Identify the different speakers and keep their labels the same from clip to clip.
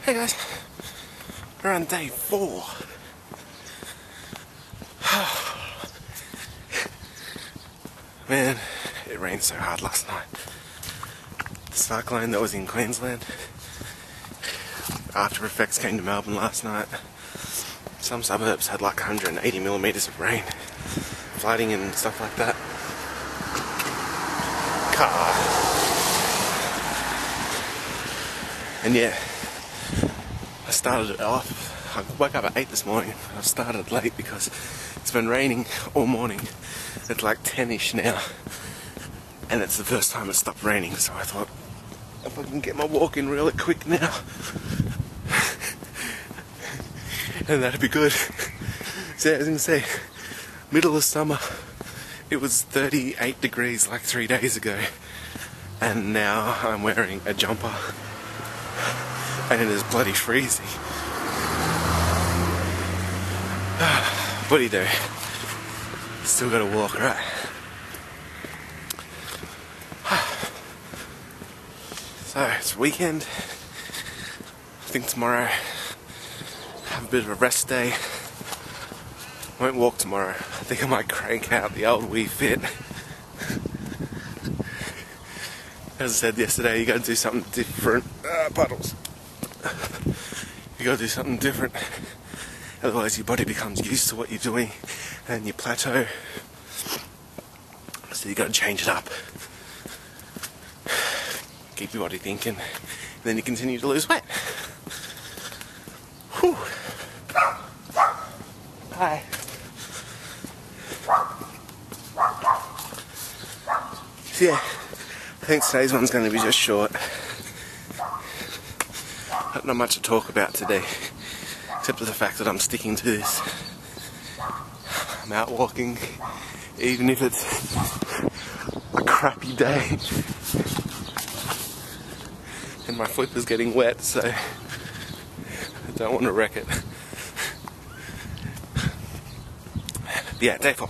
Speaker 1: Hey guys, we're on day 4. Man, it rained so hard last night. The cyclone that was in Queensland, after effects came to Melbourne last night. Some suburbs had like 180 millimetres of rain, flooding and stuff like that. And yeah, I started it off. I woke up at 8 this morning. I started late because it's been raining all morning. It's like 10ish now, and it's the first time it stopped raining, so I thought if I can get my walk in really quick now, and that'd be good. So as you can see, middle of summer, it was 38 degrees like 3 days ago, and now I'm wearing a jumper and it is bloody freezing. What do you do? Still gotta walk, right? So it's weekend. I think tomorrow have a bit of a rest day. Won't walk tomorrow. I think I might crank out the old Wii Fit. As I said yesterday, you gotta do something different. Puddles. You gotta do something different. Otherwise your body becomes used to what you're doing and you plateau. So you gotta change it up. Keep your body thinking. And then you continue to lose weight. Whew. Hi. So yeah, I think today's one's going to be just short. Not much to talk about today, except for the fact that I'm sticking to this. I'm out walking, even if it's a crappy day. And my flipper's getting wet, so I don't want to wreck it. But yeah, day 4.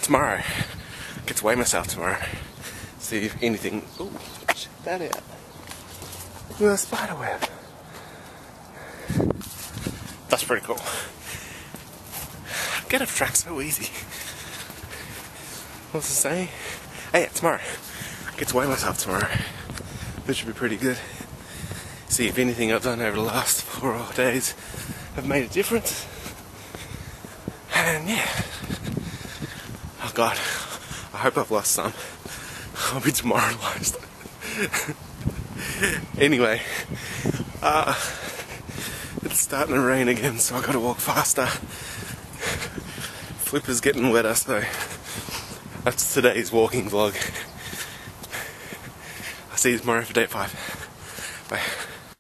Speaker 1: Tomorrow, I get to weigh myself tomorrow. See if anything. Ooh, check that out. Look at that spider web. That's pretty cool. Get off track so easy. What's it saying? Hey, yeah, tomorrow. I get to weigh myself tomorrow. Which should be pretty good. See if anything I've done over the last 4 days have made a difference. And yeah. Oh god. I hope I've lost some. I'll be demoralised. Anyway. It's starting to rain again, so I gotta walk faster. Flipper's getting wetter, so that's today's walking vlog. I'll see you tomorrow for day 5. Bye.